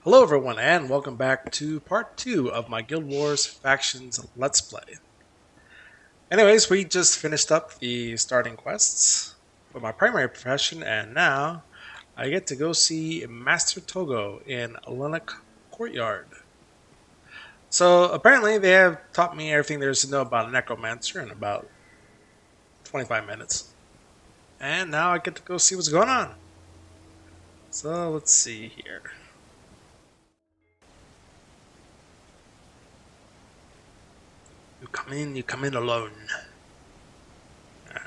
Hello everyone and welcome back to part 2 of my Guild Wars Factions Let's Play. Anyways, we just finished up the starting quests for my primary profession and now I get to go see Master Togo in Lennox Courtyard. So apparently they have taught me everything there is to know about a Necromancer in about 25 minutes. And now I get to go see what's going on. So let's see here. You come in alone.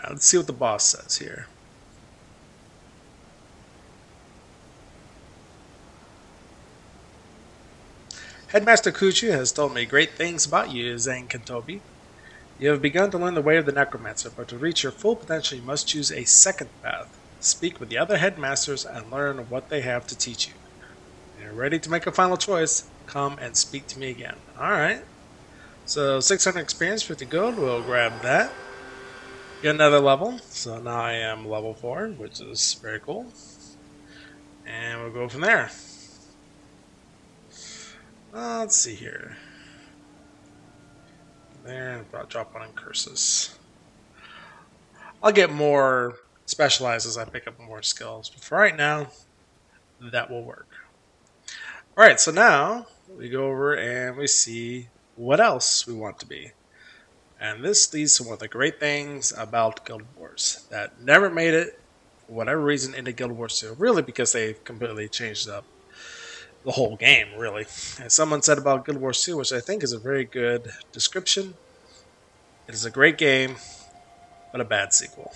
Let's see what the boss says here. Headmaster Kuchu has told me great things about you, Zane Kantobi. You have begun to learn the way of the Necromancer, but to reach your full potential you must choose a second path. Speak with the other headmasters and learn what they have to teach you. When you're ready to make a final choice, come and speak to me again. Alright. So 600 experience, 50 gold, we'll grab that. Get another level, so now I am level 4, which is very cool. And we'll go from there. Let's see here. There, drop one in curses. I'll get more specialized as I pick up more skills, but for right now, that will work. Alright, so now we go over and we see what else we want to be. And this leads to one of the great things about Guild Wars that never made it, for whatever reason, into Guild Wars 2. Really because they completely changed up the whole game, really. As someone said about Guild Wars 2, which I think is a very good description, it is a great game, but a bad sequel.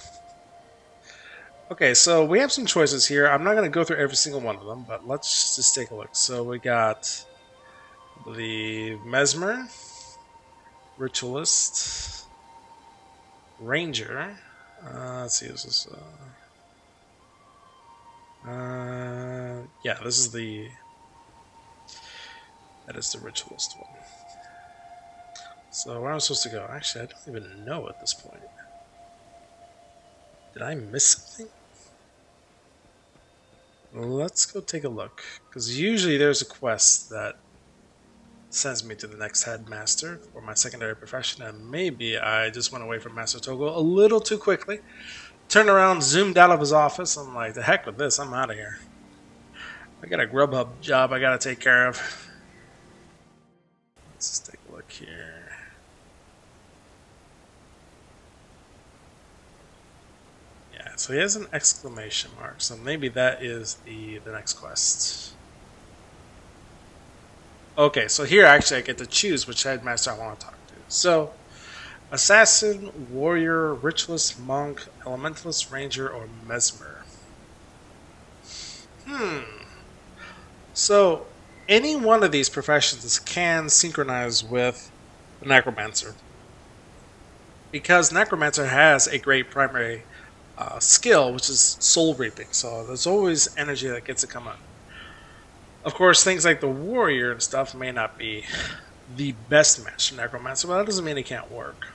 Okay, so we have some choices here. I'm not going to go through every single one of them, but let's just take a look. So we got the Mesmer, Ritualist, Ranger. Let's see, this is... yeah, this is the... That is the Ritualist one. So where am I supposed to go? Actually, I don't even know at this point. Did I miss something? Let's go take a look. Because usually there's a quest that sends me to the next headmaster for my secondary profession, and maybe I just went away from Master Togo a little too quickly. Turned around, zoomed out of his office. I'm like, the heck with this, I'm out of here. I got a Grubhub job I gotta take care of. Let's just take a look here. Yeah, so he has an exclamation mark, so maybe that is the next quest. Okay, so here actually I get to choose which headmaster I want to talk to. So, Assassin, Warrior, Ritualist, Monk, Elementalist, Ranger, or Mesmer. So, any one of these professions can synchronize with the Necromancer. Because Necromancer has a great primary skill, which is soul reaping. So there's always energy that gets to come up. Of course, things like the Warrior and stuff may not be the best match for Necromancer, but that doesn't mean it can't work.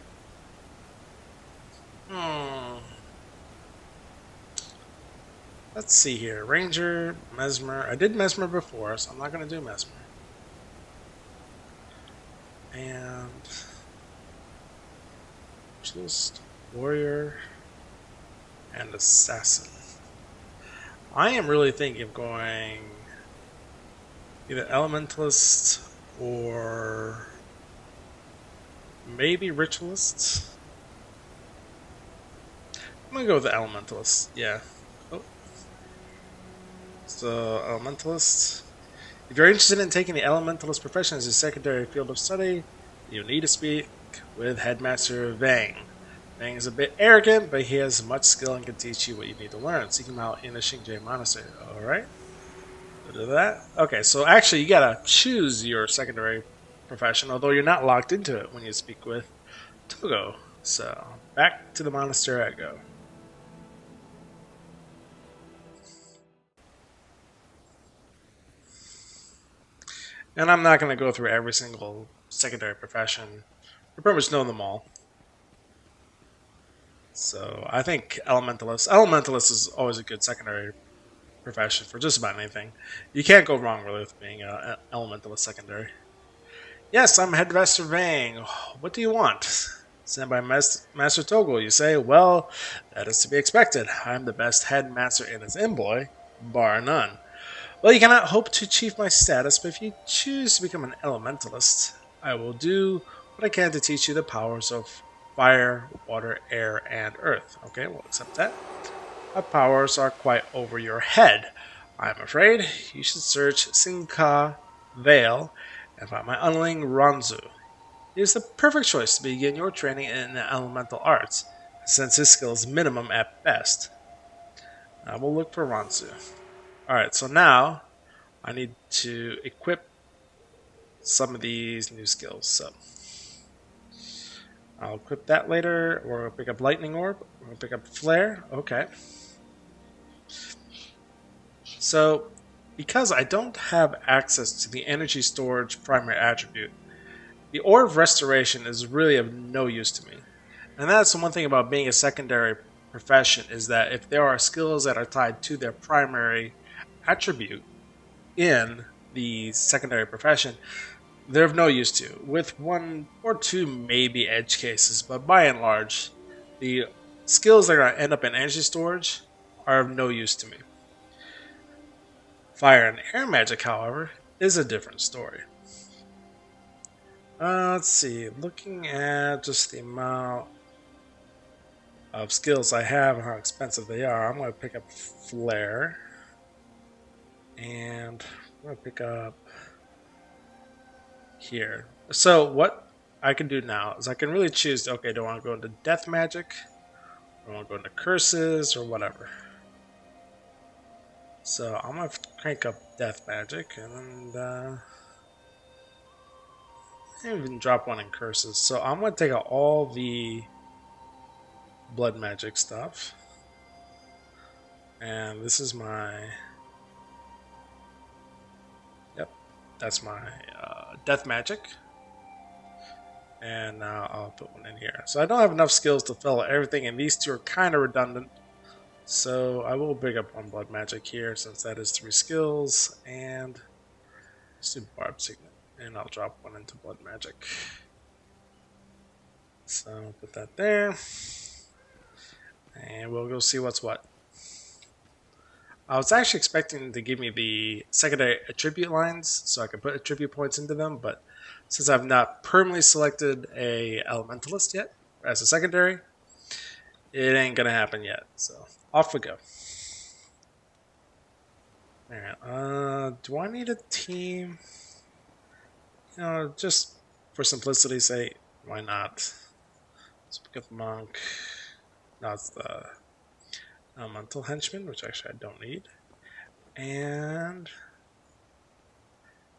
Let's see here. Ranger, Mesmer. I did Mesmer before, so I'm not going to do Mesmer. And... Just Warrior and Assassin. I am really thinking of going either Elementalist or maybe Ritualist. I'm gonna go with the Elementalist, yeah. Oh. So, Elementalist. If you're interested in taking the Elementalist profession as your secondary field of study, you need to speak with Headmaster Vang. Vang is a bit arrogant, but he has much skill and can teach you what you need to learn. Seek him out in the Xingje Monastery. Alright. Do that. Okay, so actually you gotta choose your secondary profession, although you're not locked into it when you speak with Togo. So, back to the monastery I go. And I'm not going to go through every single secondary profession. I pretty much know them all. So I think Elementalist. Elementalist is always a good secondary profession for just about anything. You can't go wrong really with being an elementalist secondary. Yes, I'm Headmaster Vang. What do you want? Sent by Master Toggle, you say? Well, that is to be expected. I'm the best headmaster in his employ, bar none. Well, you cannot hope to achieve my status, but if you choose to become an elementalist, I will do what I can to teach you the powers of fire, water, air, and earth. Okay, we'll accept that. My powers are quite over your head. I'm afraid you should search Sinka Vale and find my underling Ronzu. He is the perfect choice to begin your training in the elemental arts, since his skill is minimum at best. I will look for Ronzu. Alright, so now I need to equip some of these new skills. So I'll equip that later. We're going to pick up Lightning Orb. We're going to pick up Flare. Okay. So, because I don't have access to the energy storage primary attribute, the Orb of Restoration is really of no use to me. And that's the one thing about being a secondary profession, is that if there are skills that are tied to their primary attribute in the secondary profession, they're of no use to. With one or two maybe edge cases, but by and large, the skills that are going to end up in energy storage are of no use to me. Fire and air magic, however, is a different story. Let's see, looking at just the amount of skills I have and how expensive they are, I'm going to pick up Flare. And I'm going to pick up here. So what I can do now is I can really choose, okay, do I want to go into death magic? Or do I want to go into curses or whatever? So I'm going to crank up death magic and even drop one in curses. So I'm going to take out all the blood magic stuff. And this is my... Yep, that's my death magic. And now I'll put one in here. So I don't have enough skills to fill everything, and these two are kind of redundant. So I will pick up one blood magic here, since that is 3 skills. And let's do Barb Signet. And I'll drop one into blood magic. So I'll put that there. And we'll go see what's what. I was actually expecting to give me the secondary attribute lines so I can put attribute points into them, but since I've not permanently selected a elementalist yet as a secondary, it ain't gonna happen yet. So off we go. Alright, do I need a team? You know, just for simplicity's sake, why not? Let's pick up Monk. No, it's the Elemental Henchman, which actually I don't need. And...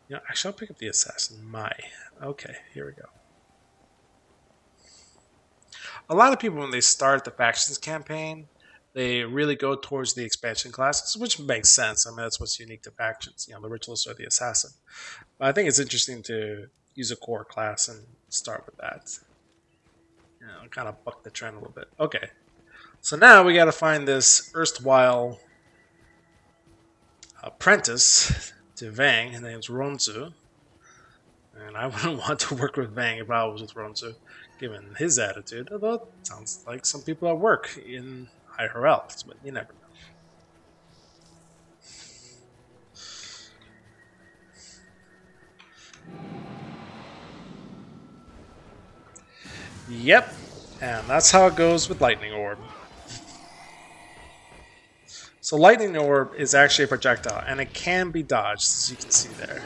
you know, actually I'll pick up the Assassin. Okay, here we go. A lot of people, when they start the factions campaign, they really go towards the expansion classes, which makes sense. I mean, that's what's unique to factions. You know, the Ritualist or the Assassin. But I think it's interesting to use a core class and start with that. You know, kind of buck the trend a little bit. Okay. So now we got to find this erstwhile apprentice to Vang. His name's Ronzu. And I wouldn't want to work with Vang if I was with Ronzu, given his attitude. Although it sounds like some people at work in higher elves, but you never know. Yep, and that's how it goes with Lightning Orb. So Lightning Orb is actually a projectile, and it can be dodged, as you can see there.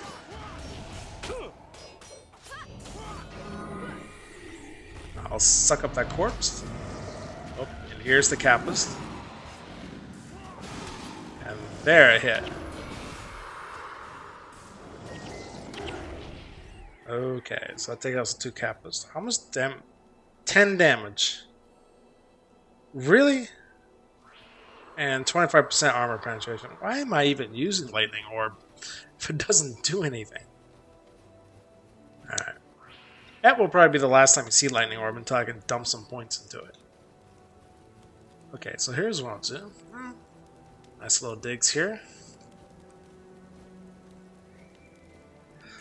I'll suck up that corpse. Oh, and here's the Capist. And there it hit. Okay, so I take out the 2 Capists. How much damage? 10 damage. Really? And 25% armor penetration. Why am I even using Lightning Orb if it doesn't do anything? Alright. That will probably be the last time you see Lightning Orb until I can dump some points into it. Okay, so here's what I'll do. Nice little digs here.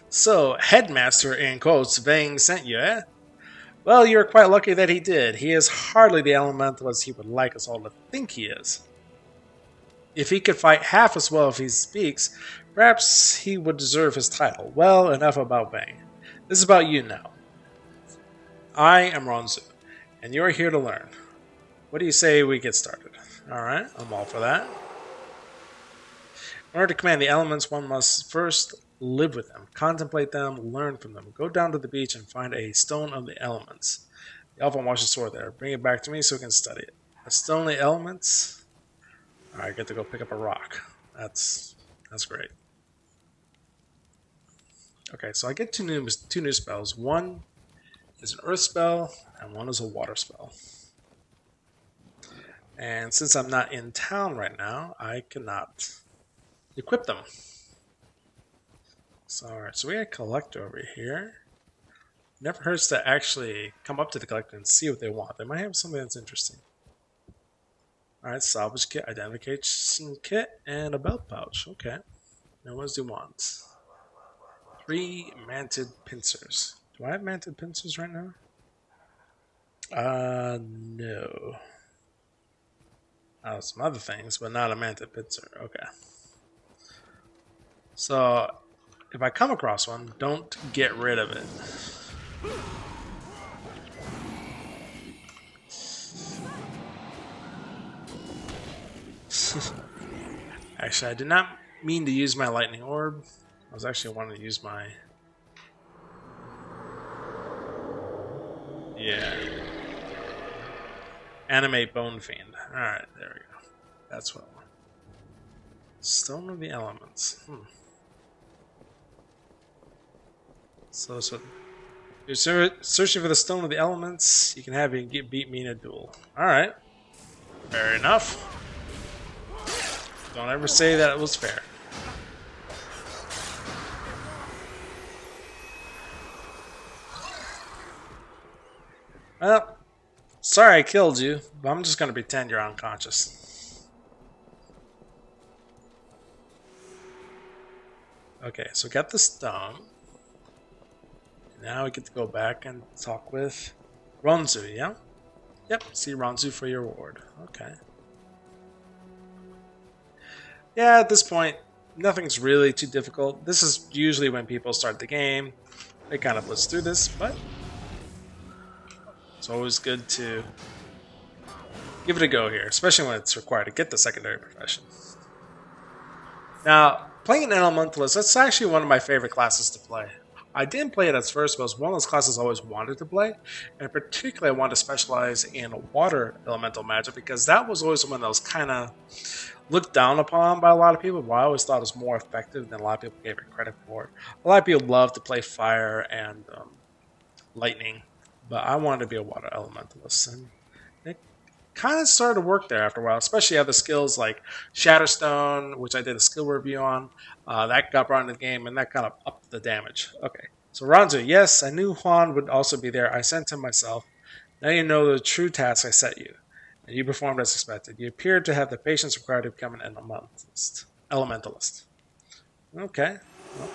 So, Headmaster in quotes, Vang sent you, eh? Well, you're quite lucky that he did. He is hardly the elementalist he would like us all to think he is. If he could fight half as well if he speaks, perhaps he would deserve his title. Well, enough about Vang. This is about you now. I am Ronzu, and you're here to learn. What do you say we get started? Alright, I'm all for that. In order to command the elements, one must first live with them, contemplate them, learn from them. Go down to the beach and find a stone of the elements. The elf wants your sword there. Bring it back to me so we can study it. A stone of the elements? Alright, I get to go pick up a rock. That's great. Okay, so I get two new spells. One is an earth spell, and one is a water spell. And since I'm not in town right now, I cannot equip them. So, alright, so we got a collector over here. Never hurts to actually come up to the collector and see what they want. They might have something that's interesting. Alright, salvage kit, identification kit, and a belt pouch. Okay. Now what does he want? 3 manted pincers. Do I have manted pincers right now? No. Oh, some other things, but not a manted pincer. Okay. So, if I come across one, don't get rid of it. Actually, I did not mean to use my lightning orb. I was actually wanting to use my... Yeah. Animate Bone Fiend. Alright, there we go. That's what I want. Stone of the Elements. So you're searching for the Stone of the Elements. You can have it beat me in a duel. Alright. Fair enough. Don't ever say that it was fair. Well, sorry I killed you, but I'm just going to pretend you're unconscious. Okay, so we got the stone. Now we get to go back and talk with Ronzu, yeah? Yep, see Ronzu for your reward. Okay. Yeah, at this point, nothing's really too difficult. This is usually when people start the game. They kind of blitz through this, but it's always good to give it a go here, especially when it's required to get the secondary profession. Now, playing an elementalist, that's actually one of my favorite classes to play. I didn't play it at first, but it was one of those classes I always wanted to play, and particularly I wanted to specialize in water elemental magic because that was always one that was kind of looked down upon by a lot of people, but I always thought it was more effective than a lot of people gave it credit for. A lot of people love to play fire and lightning, but I wanted to be a water elementalist, and it kind of started to work there after a while, especially other skills like Shatterstone, which I did a skill review on. That got brought into the game, and that kind of upped the damage. Okay, so Ronzu, yes, I knew Juan would also be there. I sent him myself. Now you know the true task I set you, and you performed as expected. You appeared to have the patience required to become an elementalist. Okay. Well,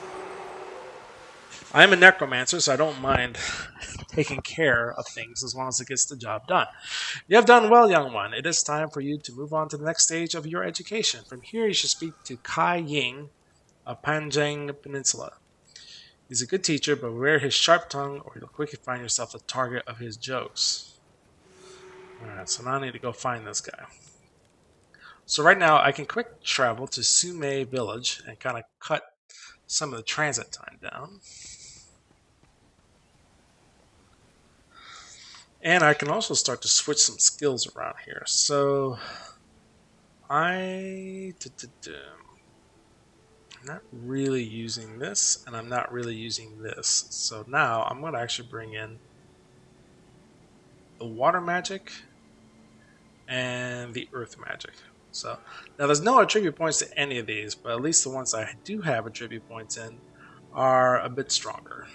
I'm a necromancer, so I don't mind taking care of things as long as it gets the job done. You have done well, young one. It is time for you to move on to the next stage of your education. From here, you should speak to Kai Ying of Panjang Peninsula. He's a good teacher, but beware his sharp tongue, or you'll quickly find yourself the target of his jokes. Alright, so now I need to go find this guy. So right now, I can quick travel to Sume Village and kind of cut some of the transit time down. And I can also start to switch some skills around here. So I'm not really using this, and I'm not really using this. So now I'm going to actually bring in the water magic and the earth magic. So now there's no attribute points to any of these, but at least the ones I do have attribute points in are a bit stronger.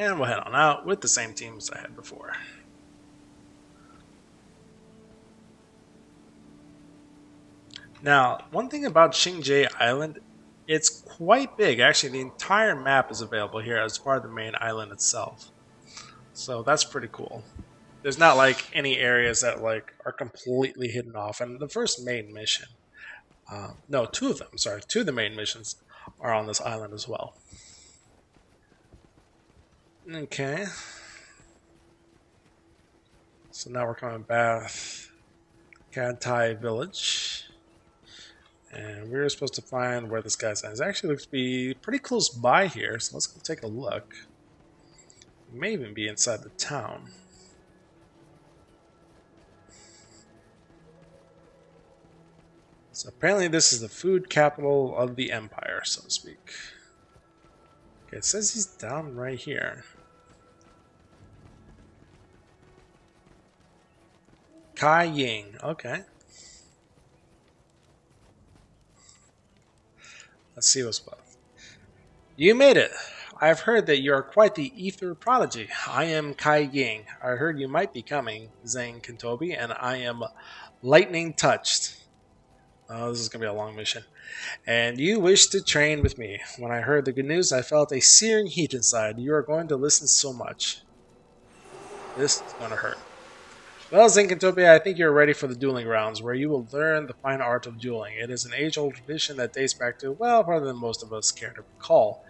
And we'll head on out with the same teams I had before. Now, one thing about Xingjie Island, it's quite big. Actually, the entire map is available here as part of the main island itself. So that's pretty cool. There's not like any areas that like are completely hidden off. And the first main mission, no, two of them. Sorry, two of the main missions are on this island as well. Okay. So now we're coming back Kantai village. And we're supposed to find where this guy's at. It actually looks to be pretty close by here, so let's go take a look. It may even be inside the town. So apparently this is the food capital of the empire, so to speak. Okay, it says he's down right here. Kai Ying, okay. Let's see what's what. You made it! I've heard that you are quite the ether prodigy. I am Kai Ying. I heard you might be coming, Zhang Kentobi, and I am lightning touched. Oh, this is going to be a long mission. And you wish to train with me. When I heard the good news, I felt a searing heat inside. You are going to listen so much. This is going to hurt. Well, Zinkentopi, I think you're ready for the dueling grounds, where you will learn the fine art of dueling. It is an age-old tradition that dates back to, well, farther than most of us care to recall.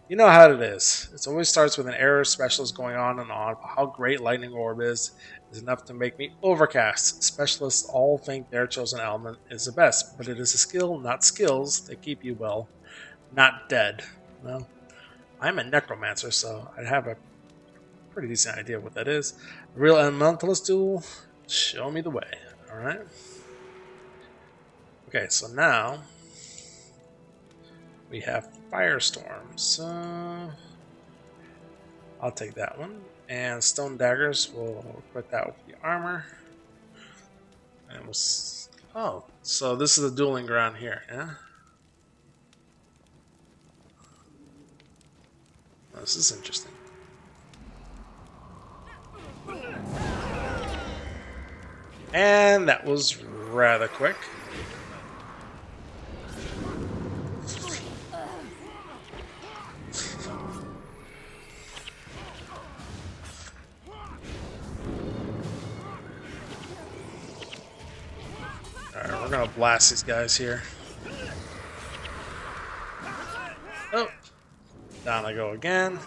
You know how it is. It always starts with an error specialist going on and on about how great Lightning Orb is enough to make me overcast. Specialists all think their chosen element is the best, but it is a skill, not skills, that keep you, well, not dead. Well, I'm a necromancer, so I'd have a pretty decent idea of what that is. A real elementalist duel? Show me the way. Alright. Okay, so now we have Firestorm. So I'll take that one. And Stone Daggers, we'll put that with the armor. And we'll... Oh, so this is the dueling ground here, yeah? Oh, this is interesting. And that was rather quick. Alright, we're gonna blast these guys here. Oh! Down I go again.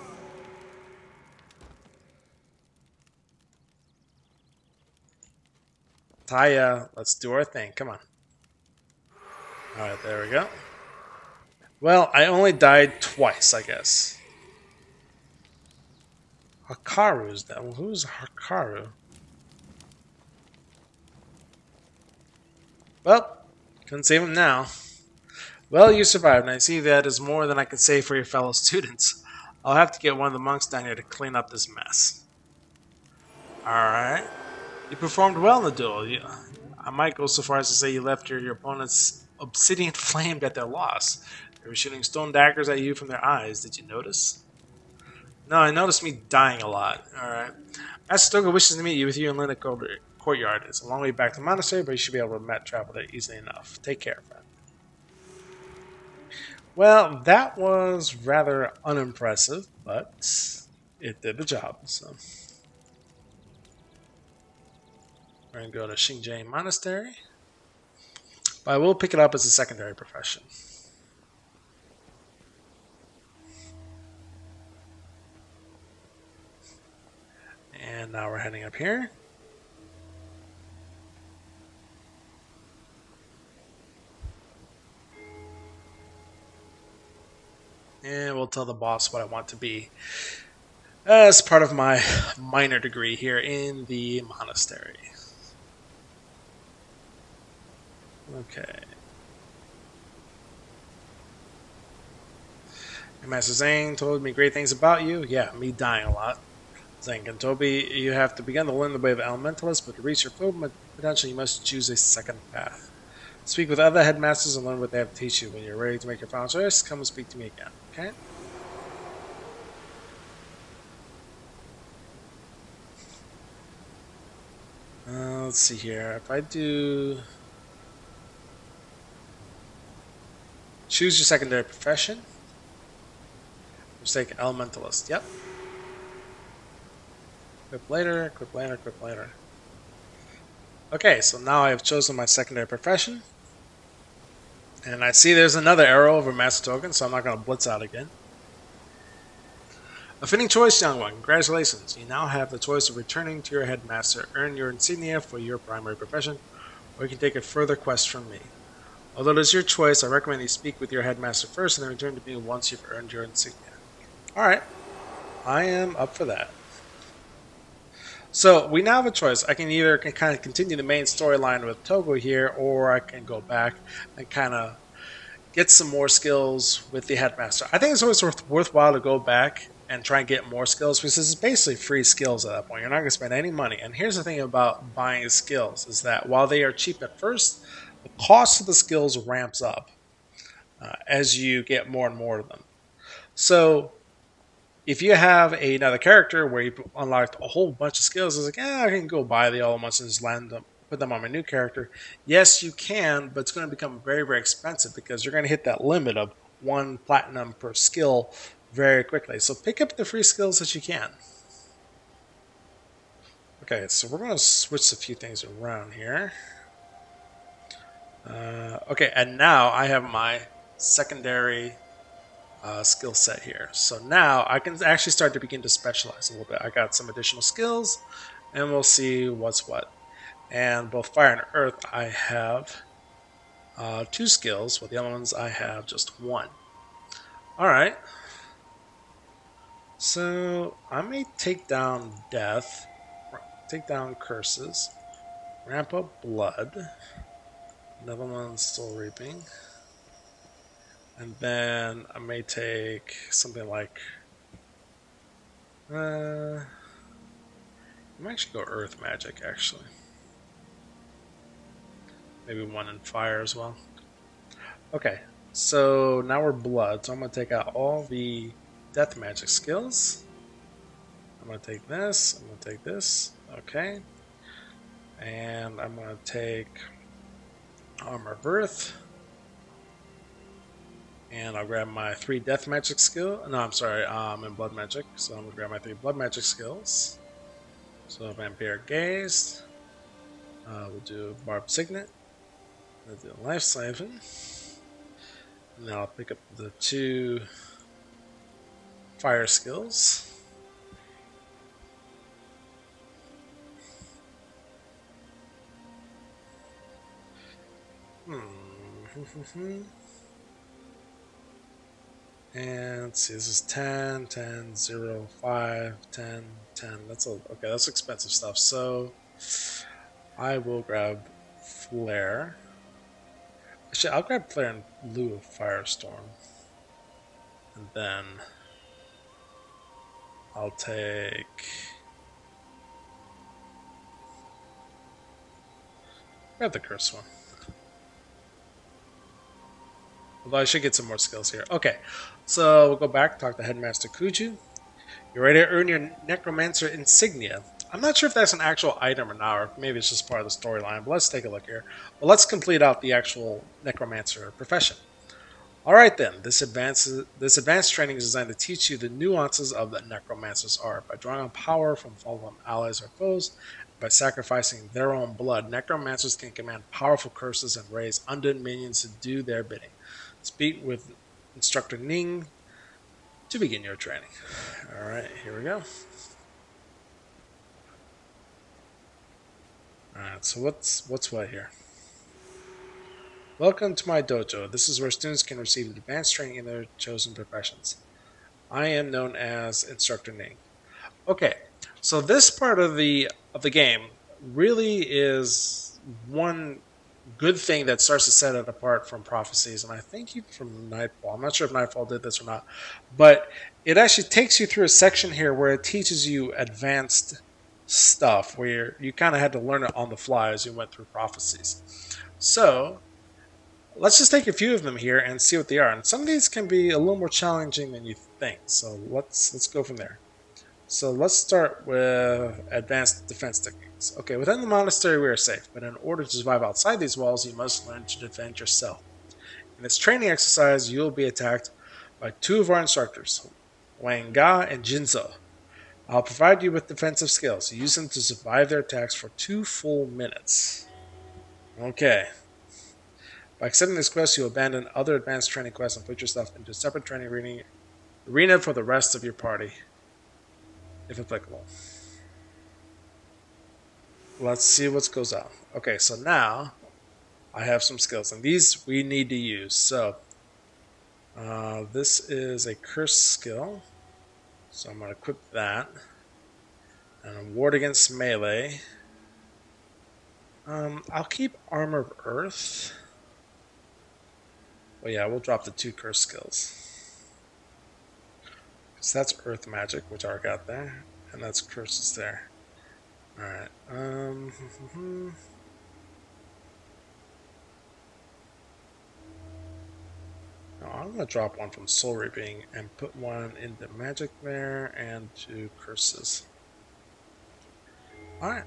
Taya, let's do our thing. Come on. Alright, there we go. Well, I only died twice, I guess. Hakaru's that. Well, who's Hakaru? Well, couldn't save him now. Well, you survived, and I see that is more than I can say for your fellow students. I'll have to get one of the monks down here to clean up this mess. Alright. You performed well in the duel. I might go so far as to say you left your opponents obsidian flamed at their loss. They were shooting stone daggers at you from their eyes. Did you notice? No, I noticed me dying a lot. Alright. Master Toga wishes to meet you with you in Linda Courtyard. It's a long way back to the monastery, but you should be able to travel there easily enough. Take care, friend. Well, that was rather unimpressive, but it did the job, so... We're going to go to Xingjie Monastery. But I will pick it up as a secondary profession. And now we're heading up here. And we'll tell the boss what I want to be as part of my minor degree here in the monastery. Okay. And Master Zhang told me great things about you. Yeah, me dying a lot. Zhang and Toby, you have to begin to learn the way of elementalists, but to reach your full potential, you must choose a second path. Speak with other headmasters and learn what they have to teach you. When you're ready to make your final choice, come and speak to me again. Okay? Let's see here. If I do choose your secondary profession, let's take elementalist. Yep. Equip later, equip later, equip later. Okay, so now I have chosen my secondary profession. And I see there's another arrow over master token, so I'm not going to blitz out again. A fitting choice, young one. Congratulations. You now have the choice of returning to your headmaster, earn your insignia for your primary profession, or you can take a further quest from me. Although it is your choice, I recommend you speak with your headmaster first and then return to me once you've earned your insignia. Alright, I am up for that. So we now have a choice. I can either kind of continue the main storyline with Togo here, or I can go back and kind of get some more skills with the headmaster. I think it's always worthwhile to go back and try and get more skills because it's basically free skills at that point. You're not going to spend any money. And here's the thing about buying skills is that while they are cheap at first, the cost of the skills ramps up as you get more and more of them. So if you have another character where you unlocked a whole bunch of skills, it's like, I can go buy the all at once and just land them, put them on my new character. Yes, you can, but it's going to become very, very expensive because you're going to hit that limit of 1 platinum per skill very quickly. So pick up the free skills that you can. Okay, so we're going to switch a few things around here. Okay, and now I have my secondary skill set here. So now I can actually start to begin to specialize a little bit. I got some additional skills, and we'll see what's what. And both fire and earth, I have 2 skills. With the other ones, I have just 1. Alright. So I may take down death, take down curses, ramp up blood. Another one's soul reaping. And then I may take something like I might actually go earth magic actually. Maybe 1 in fire as well. Okay, so now we're blood, so I'm gonna take out all the death magic skills. I'm gonna take this, I'm gonna take this, okay. And I'm gonna take armor of earth. And I'll grab my 3 death magic skill. No, I'm sorry, I'm in blood magic, so I'm gonna grab my 3 blood magic skills. So vampiric gaze. We'll do barbed signet. We'll do life siphon. And then I'll pick up the 2 fire skills. And let's see, this is 10, 10, 0, 5, 10, 10. Okay, that's expensive stuff. So I will grab Flare. Actually, I'll grab Flare in lieu of Firestorm. And then I'll take... grab the curse one. Although I should get some more skills here. Okay, so we'll go back, talk to Headmaster Kuju. You're ready to earn your Necromancer insignia. I'm not sure if that's an actual item or not, or maybe it's just part of the storyline, but let's take a look here. Well, let's complete out the actual Necromancer profession. Alright then, this advanced training is designed to teach you the nuances of the Necromancer's art. By drawing on power from fallen allies or foes, by sacrificing their own blood, Necromancers can command powerful curses and raise undead minions to do their bidding. Speak with Instructor Ning to begin your training. Alright, here we go. Alright, so what's what here? Welcome to my dojo. This is where students can receive advanced training in their chosen professions. I am known as Instructor Ning. Okay, so this part of the game really is one good thing that starts to set it apart from Prophecies, and I think even from Nightfall. I'm not sure if Nightfall did this or not, but it actually takes you through a section here where it teaches you advanced stuff, where you kind of had to learn it on the fly as you went through Prophecies. So let's just take a few of them here and see what they are. And some of these can be a little more challenging than you think, so let's go from there. So let's start with advanced defense techniques. Okay, within the monastery we are safe, but in order to survive outside these walls, you must learn to defend yourself. In this training exercise, you will be attacked by two of our instructors, Wang Ga and Jinzo. I'll provide you with defensive skills. Use them to survive their attacks for 2 full minutes. Okay. By accepting this quest, you abandon other advanced training quests and put yourself into a separate training arena for the rest of your party, if applicable. Let's see what goes on. Okay, so now I have some skills, and these we need to use. So this is a curse skill, so I'm going to equip that. And ward against melee. I'll keep Armor of Earth. Well, yeah, we'll drop the 2 curse skills. So that's Earth Magic, which I got there, and that's curses there. Alright, no, I'm going to drop one from Soul Reaping and put one into Magic there and 2 curses. Alright,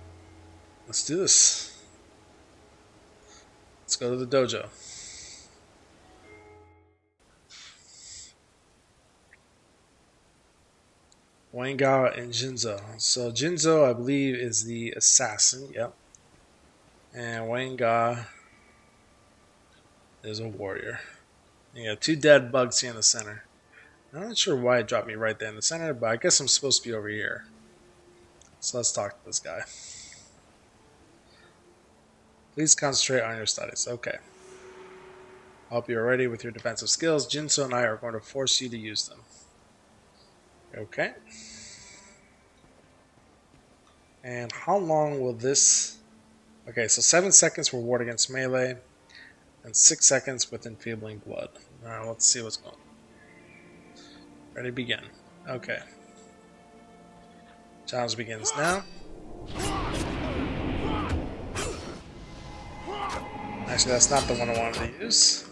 let's do this. Let's go to the dojo. Wanga and Jinzo. So Jinzo, I believe, is the assassin. Yep. And Wanga is a warrior. You got 2 dead bugs here in the center. I'm not sure why it dropped me right there in the center, but I guess I'm supposed to be over here. So let's talk to this guy. Please concentrate on your studies. Okay. I hope you're ready with your defensive skills. Jinzo and I are going to force you to use them. Okay. And how long will this... Okay, so 7 seconds for ward against melee, and 6 seconds with enfeebling blood. Alright, let's see what's going on. Ready, begin. Okay. Challenge begins now. Actually, that's not the one I wanted to use.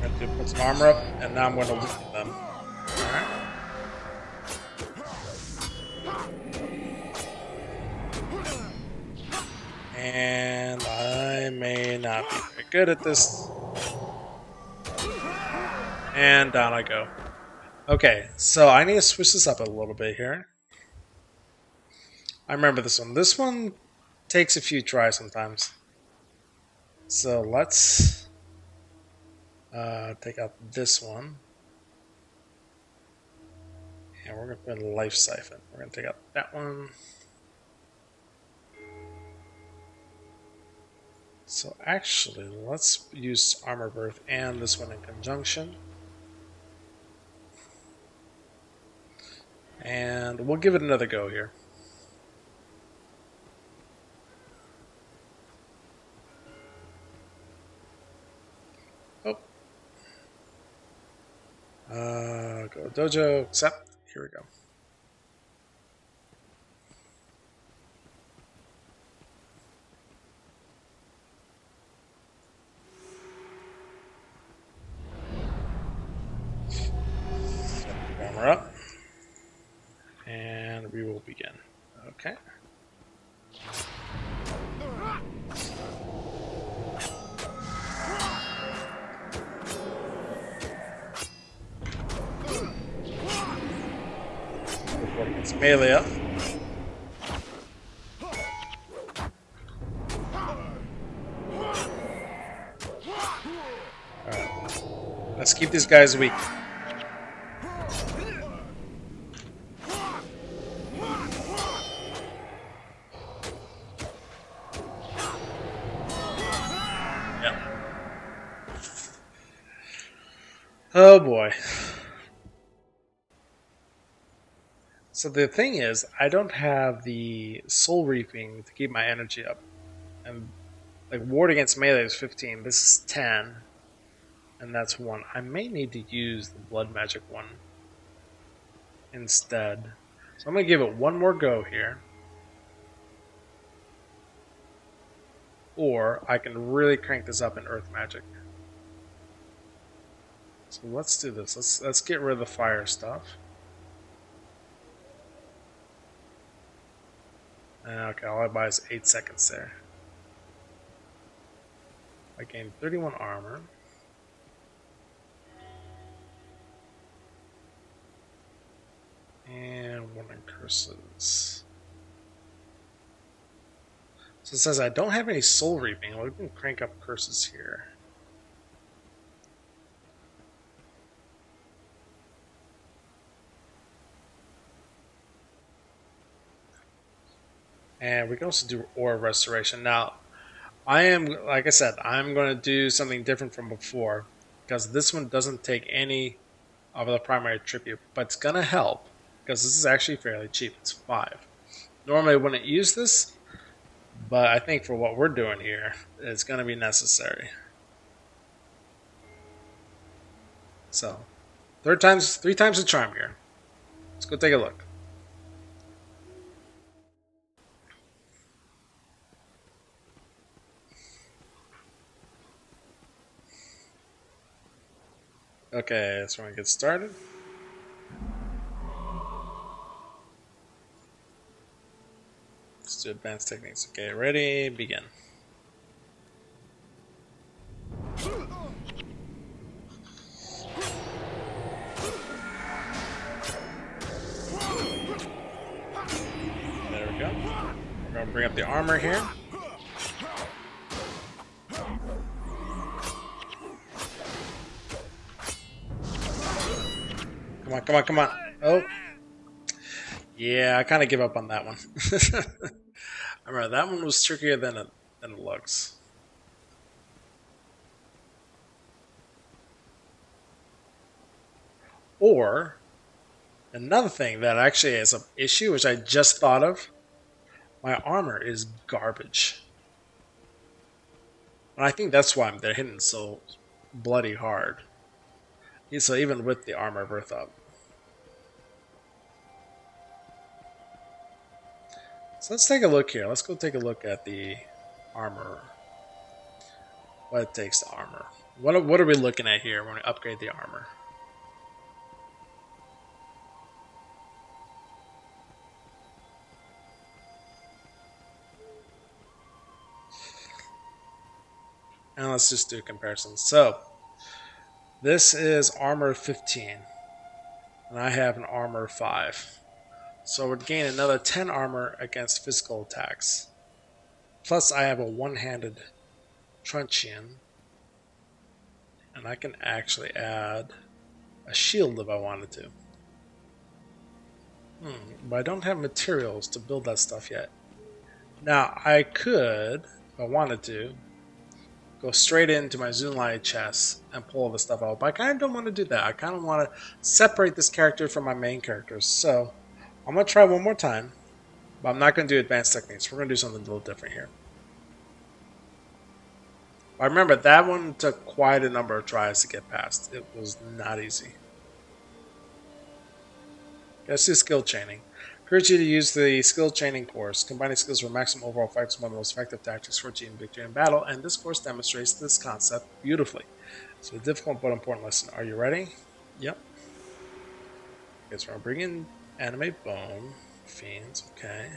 I'm going to put some armor up, and now I'm going to weaken them. Alright. And I may not be very good at this. And down I go. Okay, so I need to switch this up a little bit here. I remember this one. This one takes a few tries sometimes. So let's take out this one. And we're going to put a life siphon. We're going to take out that one. So actually, let's use Armor of Earth and this one in conjunction. And we'll give it another go here. Oh. Go dojo, accept. Here we go. Armor up. And we will begin. Okay. It's melee up. Alright. Let's keep these guys weak. Oh boy. So the thing is, I don't have the soul reaping to keep my energy up. And like ward against melee is 15, this is 10. And that's 1. I may need to use the blood magic one instead. So I'm going to give it one more go here. Or I can really crank this up in earth magic. So let's do this. Let's get rid of the fire stuff. Okay, all I buy is 8 seconds there. I gained 31 armor. And 1 in curses. So it says I don't have any soul reaping. Well, we can crank up curses here. And we can also do ore restoration. Now, like I said, I'm going to do something different from before because this one doesn't take any of the primary tribute, but it's going to help because this is actually fairly cheap. It's 5. Normally I wouldn't use this, but I think for what we're doing here, it's going to be necessary. So, 3 times the charm here. Let's go take a look. Okay, so we're going to get started. Let's do advanced techniques. Okay, ready, begin. There we go. We're going to bring up the armor here. Come on, come on, come on. Oh. Yeah, I kind of give up on that one. I remember that one was trickier than it looks. Or, another thing that actually is an issue, which I just thought of, my armor is garbage. And I think that's why they're hitting so bloody hard. So even with the armor worth up. So let's take a look here. Let's go take a look at the armor. What it takes to armor. What are we looking at here when we upgrade the armor? And let's just do a comparison. So, this is armor 15. And I have an armor 5. So I would gain another 10 armor against physical attacks. Plus I have a one-handed truncheon. And I can actually add a shield if I wanted to. But I don't have materials to build that stuff yet. Now I could, if I wanted to, go straight into my Zunlai chest and pull all the stuff out. But I kind of don't want to do that. I kind of want to separate this character from my main characters. So I'm going to try one more time. But I'm not going to do advanced techniques. We're going to do something a little different here. I remember that one took quite a number of tries to get past. It was not easy. Let's do skill chaining. Encourage you to use the skill chaining course. Combining skills for maximum overall effect is one of the most effective tactics for achieving victory in battle, and this course demonstrates this concept beautifully. It's a difficult but important lesson. Are you ready? Yep. Okay, so we're going to bring in Animate Bone, Fiends, okay.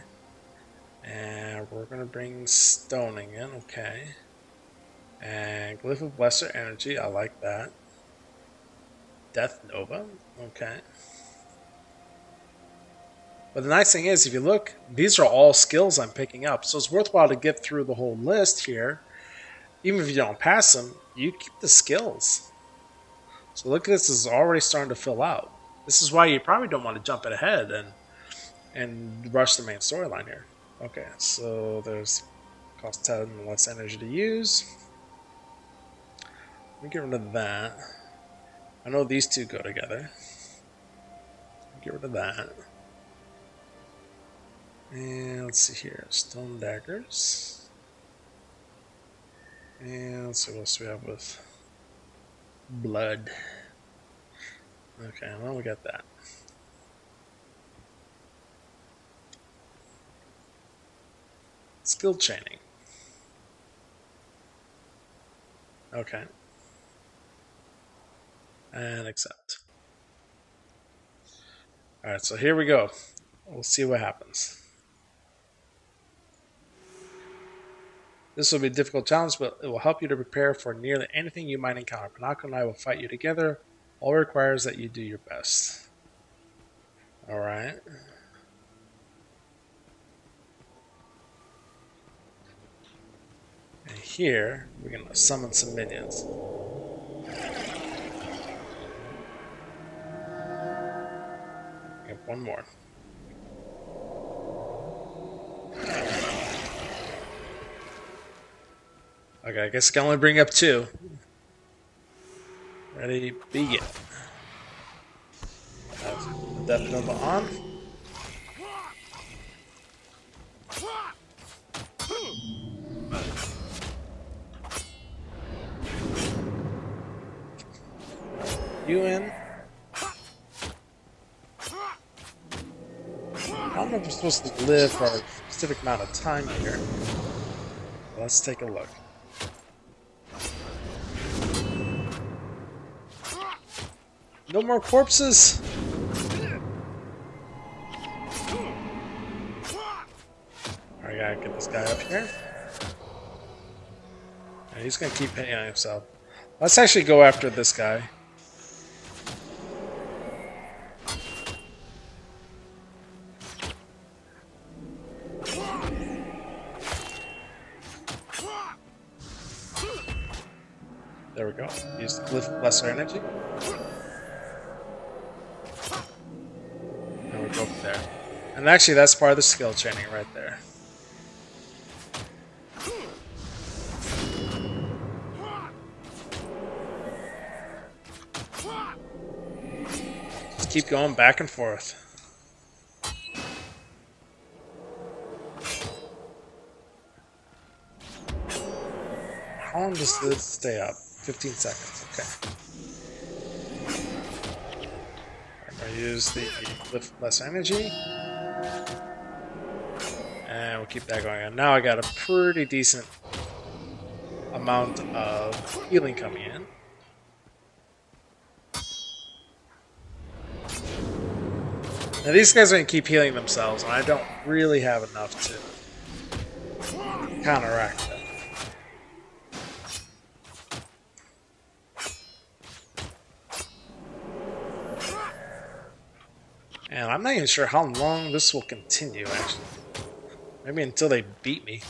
And we're going to bring Stoning in, okay. And Glyph of Lesser Energy, I like that. Death Nova, okay. But the nice thing is, if you look, these are all skills I'm picking up. So it's worthwhile to get through the whole list here. Even if you don't pass them, you keep the skills. So look at this, is already starting to fill out. This is why you probably don't want to jump it ahead and rush the main storyline here. Okay, so there's cost 10 less energy to use. Let me get rid of that. I know these two go together. Get rid of that. And let's see here, stone daggers. And let's see what else we have with blood. Okay, well we got that. Skill chaining. Okay. And accept. Alright, so here we go. We'll see what happens. This will be a difficult challenge, but it will help you to prepare for nearly anything you might encounter. Panako and I will fight you together. All it requires that you do your best. Alright. And here, we're going to summon some minions. We have one more. Okay, I guess I can only bring up 2. Ready, begin. The Death Nova on. You in. I don't know if we're supposed to live for a specific amount of time here. Let's take a look. No more corpses? Alright, gotta get this guy up here. And he's gonna keep hitting on himself. Let's actually go after this guy. There we go. Use the Glyph Lesser Energy. And we go from there. And actually, that's part of the skill training right there. Just keep going back and forth. How long does this stay up? 15 seconds, okay. I'm going to use the Glyph Lesser Energy. And we'll keep that going on. Now I got a pretty decent amount of healing coming in. Now these guys are going to keep healing themselves, and I don't really have enough to counteract them. And I'm not even sure how long this will continue, actually. Maybe until they beat me.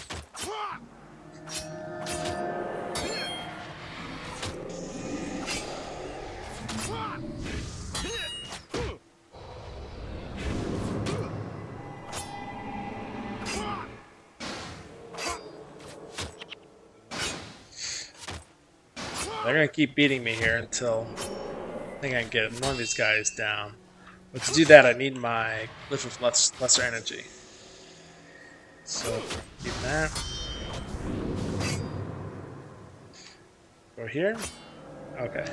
They're going to keep beating me here until I think I can get one of these guys down. But to do that, I need my Glyph of Lesser Energy. So, keep that. Go here. Okay.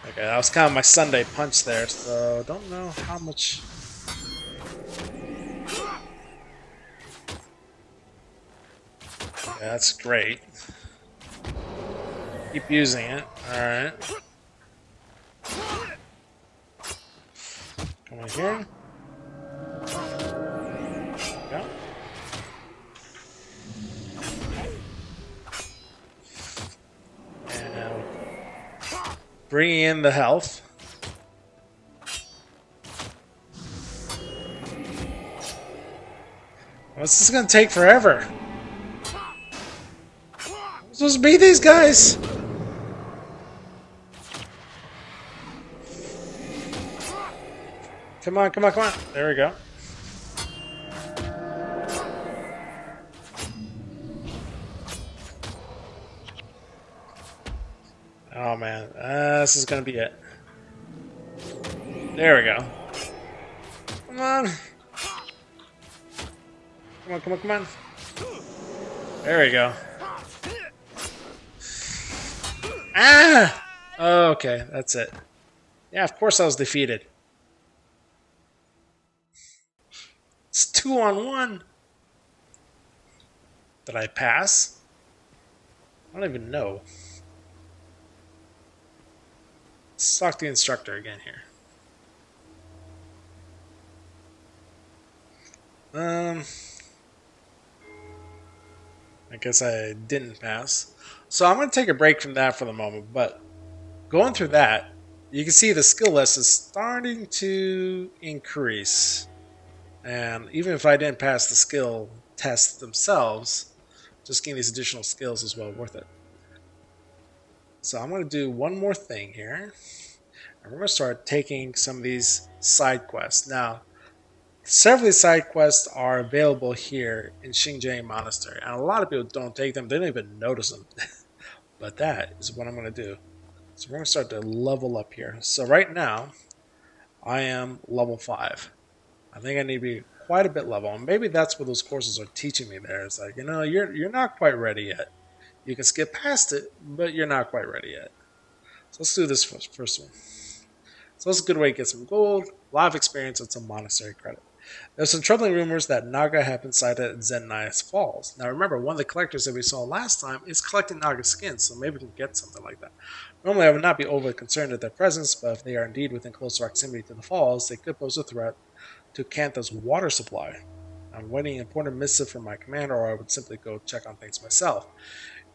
Okay, that was kind of my Sunday punch there, so don't know how much. Yeah, that's great. Keep using it. Alright. Come on here. Go. And now bringing in the health. What's this gonna take forever? I'm supposed to beat these guys. Come on, come on, come on. There we go. Oh man, this is gonna be it. There we go. Come on. Come on, come on, come on. There we go. Ah! Okay, that's it. Yeah, of course I was defeated. 2-on-1. Did I pass? I don't even know. Let's talk to the instructor again here. I guess I didn't pass. So I'm going to take a break from that for the moment, but going through that, you can see the skill list is starting to increase. And even if I didn't pass the skill tests themselves, just getting these additional skills is well worth it. So I'm going to do one more thing here. And we're going to start taking some of these side quests. Now, several of these side quests are available here in Xinjiang Monastery. And a lot of people don't take them. They don't even notice them. But that is what I'm going to do. So we're going to start to level up here. So right now, I am level 5. I think I need to be quite a bit level. And maybe that's what those courses are teaching me there. It's like, you're not quite ready yet. You can skip past it, but you're not quite ready yet. So let's do this first one. So that's a good way to get some gold, a lot of experience, and some monastery credit. There's some troubling rumors that Naga have been sighted at Zennai's Falls. Now remember, one of the collectors that we saw last time is collecting Naga skins, so maybe we can get something like that. Normally I would not be overly concerned at their presence, but if they are indeed within close proximity to the falls, they could pose a threat to Kantha's water supply. I'm waiting an important missive from my commander, or I would simply go check on things myself.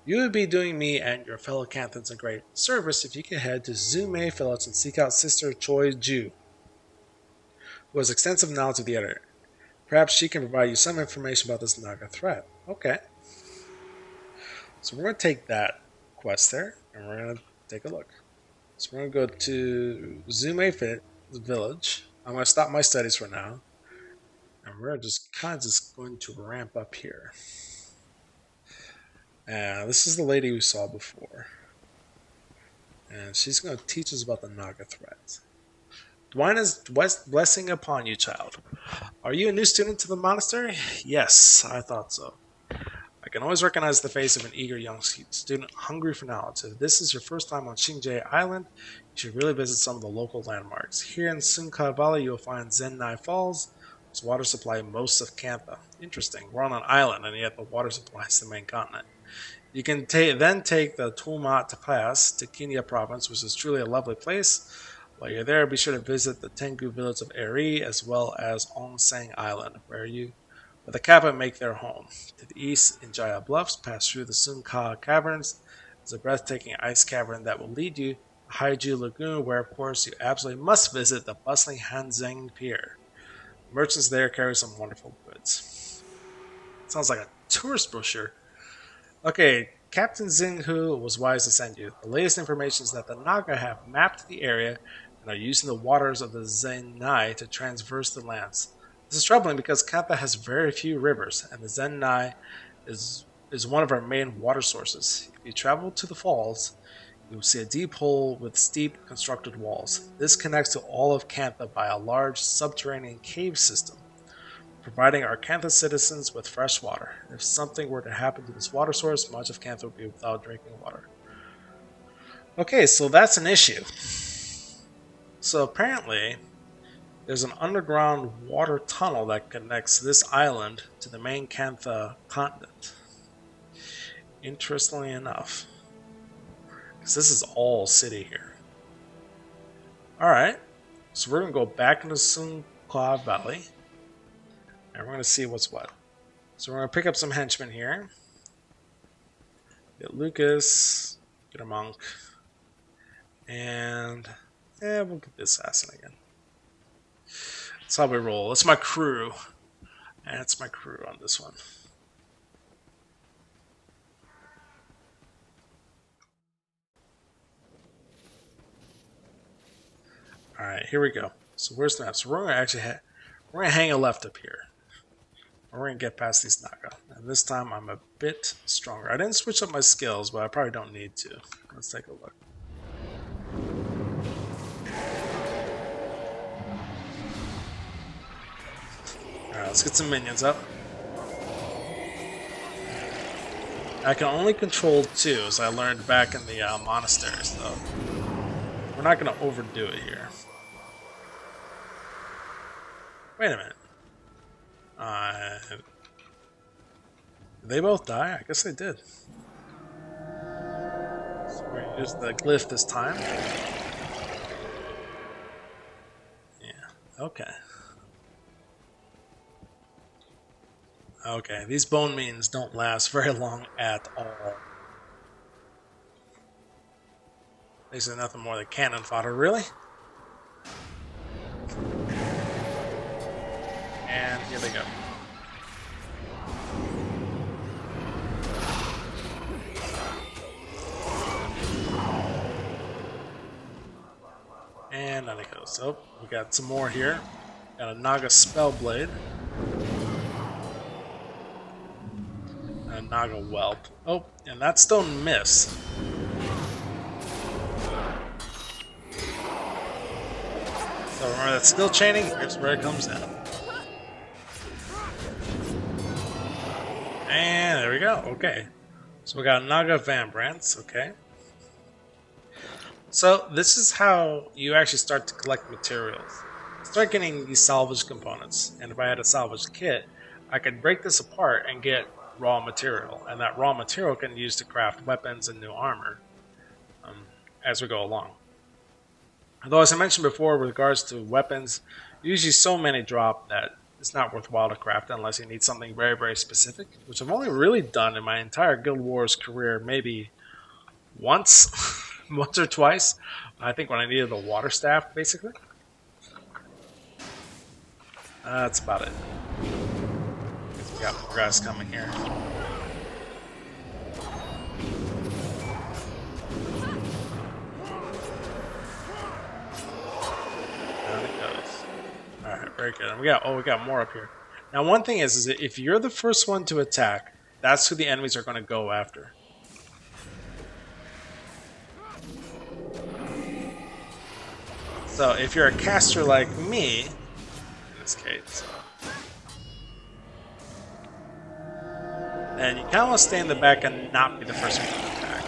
You would be doing me and your fellow Kanthans a great service if you could head to Zume Village and seek out Sister Choi Ju, who has extensive knowledge of the area. Perhaps she can provide you some information about this Naga threat. Okay. So we're going to take that quest there, and we're going to take a look. So we're going to go to Zume Village. I'm going to stop my studies for now. And we're just going to ramp up here. This is the lady we saw before. And she's going to teach us about the Naga threat. Dwyna's blessing upon you, child. Are you a new student to the monastery? Yes, I thought so. I can always recognize the face of an eager young student hungry for knowledge. If this is your first time on Xinjiang Island, you should really visit some of the local landmarks. Here in Sunka Valley, you'll find Zennai Falls, which water supply most of Kantha. Interesting. We're on an island, and yet the water supplies the main continent. You can then take the Tulmat Pass to Kinya province, which is truly a lovely place. While you're there, be sure to visit the Tengu village of Eri, as well as Ongsang Island, where the Kappa make their home. To the east, in Jaya Bluffs, pass through the Sunka Caverns. There's a breathtaking ice cavern that will lead you to Haiju Lagoon, where, of course, you absolutely must visit the bustling Hanzeng Pier. Merchants there carry some wonderful goods. Sounds like a tourist brochure. Okay, Captain Xinghu was wise to send you. The latest information is that the Naga have mapped the area and are using the waters of the Zennai to traverse the lands. This is troubling because Kantha has very few rivers, and the Zennai is one of our main water sources. If you travel to the falls, you will see a deep hole with steep constructed walls. This connects to all of Kantha by a large subterranean cave system, providing our Kantha citizens with fresh water. If something were to happen to this water source, much of Kantha would be without drinking water. Okay, so that's an issue. So apparently, there's an underground water tunnel that connects this island to the main Kantha continent. Interestingly enough, because this is all city here. Alright, so we're going to go back into Sunka Valley. And we're going to see what's what. So we're going to pick up some henchmen here. Get Lucas. Get a monk. And we'll get the assassin again. That's how we roll. That's my crew. And it's my crew on this one. Alright, here we go. So where's the map? So we're going to actually we're going to hang a left up here. We're going to get past these Naga. And this time I'm a bit stronger. I didn't switch up my skills, but I probably don't need to. Let's take a look. Alright, let's get some minions up. I can only control 2, as I learned back in the monasteries, though. We're not going to overdo it here. Wait a minute. Did they both die? I guess they did. So we're gonna use the glyph this time. Yeah. Okay. Okay. These bone means don't last very long at all. Basically nothing more than cannon fodder, really. And here they go. And on it goes. Oh, we got some more here. Got a Naga Spellblade. And a Naga Whelp. Oh, and that stone missed. So remember that skill chaining? Here's where it comes in. And there we go. Okay. So we got Naga Vambrance. Okay. So this is how you actually start to collect materials. Start getting these salvage components. And if I had a salvage kit, I could break this apart and get raw material. And that raw material can be used to craft weapons and new armor as we go along. Although, as I mentioned before, with regards to weapons, usually so many drop that it's not worthwhile to craft unless you need something very, very specific, which I've only really done in my entire Guild Wars career maybe once, once or twice. I think when I needed the water staff, basically. That's about it. We got more guys coming here. Alright, very good. And we got more up here. Now one thing is that if you're the first one to attack, that's who the enemies are going to go after. So if you're a caster like me, in this case, then you kind of want to stay in the back and not be the first one to attack.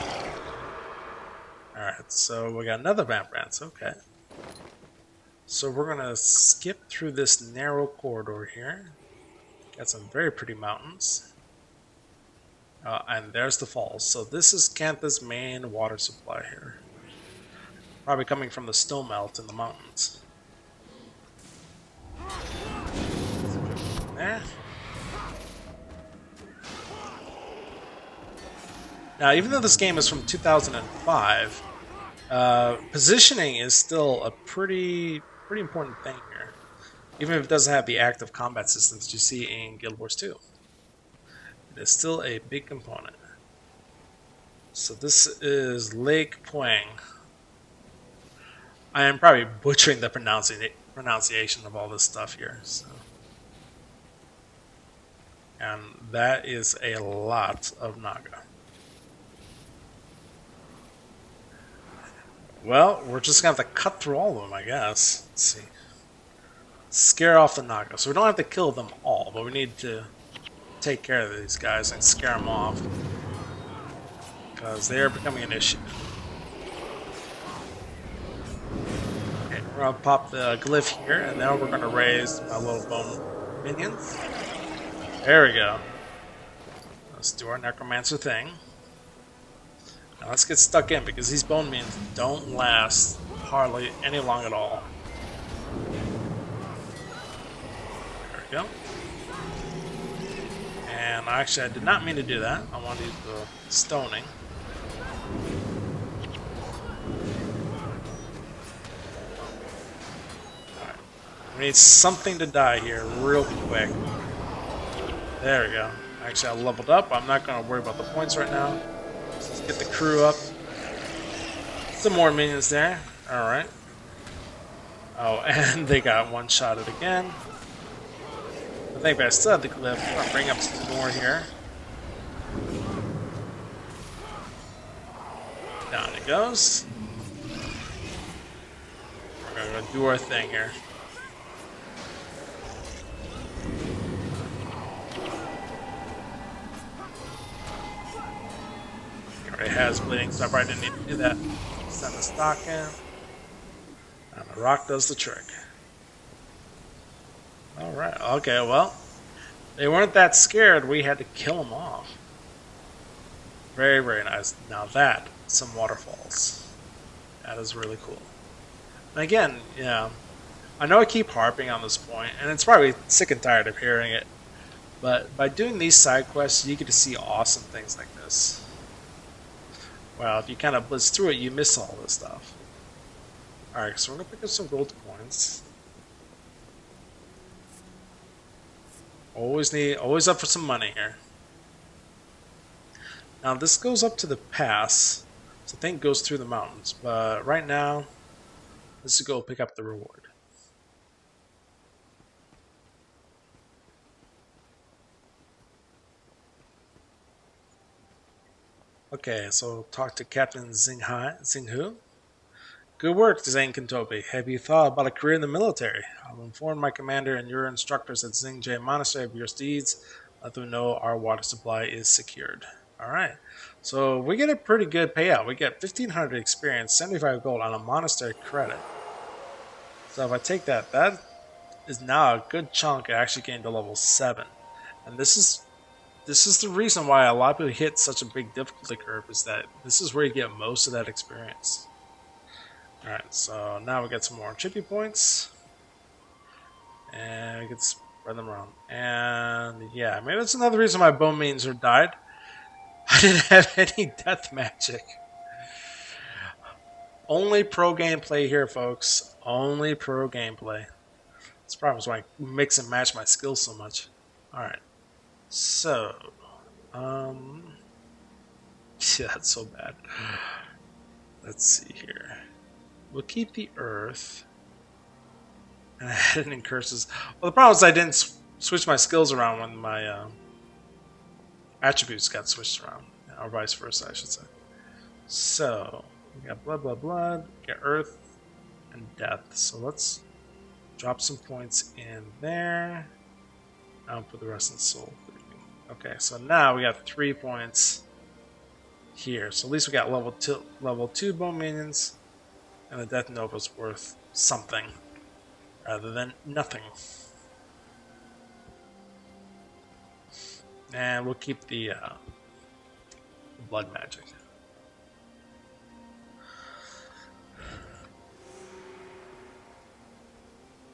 Alright, so we got another Vambrance, okay. So we're going to skip through this narrow corridor here. Got some very pretty mountains. And there's the falls. So this is Cantha's main water supply here. Probably coming from the snow melt in the mountains. There. Now, even though this game is from 2005, positioning is still a pretty important thing here. Even if it doesn't have the active combat systems you see in Guild Wars 2. It is still a big component. So this is Lake Poang. I am probably butchering the pronunciation of all this stuff here. So. And that is a lot of Naga. Well, we're just going to have to cut through all of them, I guess. Let's see. Scare off the Naga. So we don't have to kill them all, but we need to take care of these guys and scare them off. Because they are becoming an issue. Okay, we're going to pop the glyph here, and now we're going to raise my little bone minions. There we go. Let's do our necromancer thing. Now let's get stuck in, because these bone minions don't last hardly any long at all. There we go. And actually, I did not mean to do that. I wanted to use the stoning. Alright. We need something to die here real quick. There we go. Actually, I leveled up. I'm not going to worry about the points right now. Let's get the crew up. Some more minions there. Alright. Oh, and they got one-shotted again. I think I still have the glyph. I'm going to bring up some more here. Down it goes. We're going to do our thing here. It already has bleeding, so I probably didn't need to do that. Send the stock in. And the rock does the trick. Alright, okay, well, They weren't that scared. We had to kill them off. Very, very nice. Now that, some waterfalls. That is really cool. And again, yeah, I know I keep harping on this point, and it's probably sick and tired of hearing it, but by doing these side quests, you get to see awesome things like this. Well, if you kind of blitz through it, you miss all this stuff. Alright, so we're gonna pick up some gold coins. Always up for some money here. Now this goes up to the pass, so I think it goes through the mountains, but right now, let's go pick up the reward. Okay, so talk to Captain Xinghu. Good work, Zhang Kentobi. Have you thought about a career in the military? I'll inform my commander and your instructors at Xingjie Monastery of your deeds. Let them know our water supply is secured. Alright, so we get a pretty good payout. We get 1,500 experience, 75 gold on a monastery credit. So if I take that, that is now a good chunk. I actually gained to level 7. And this is the reason why a lot of people hit such a big difficulty curve, is that this is where you get most of that experience. Alright, so now we get some more chippy points. And we can spread them around. And yeah, maybe that's another reason why bone means are died. I didn't have any death magic. Only pro gameplay here, folks. Only pro gameplay. This problem is why I mix and match my skills so much. Alright. So, yeah, that's so bad. Let's see here. We'll keep the earth. And adding curses. Well, the problem is I didn't switch my skills around when my attributes got switched around. Or vice versa, I should say. So, we got blood, blood, blood. We got earth and death. So let's drop some points in there. I'll put the rest in soul. Okay, so now we got 3 points here. So at least we got level 2 bone minions. And the Death Nova's worth something rather than nothing. And we'll keep the blood magic.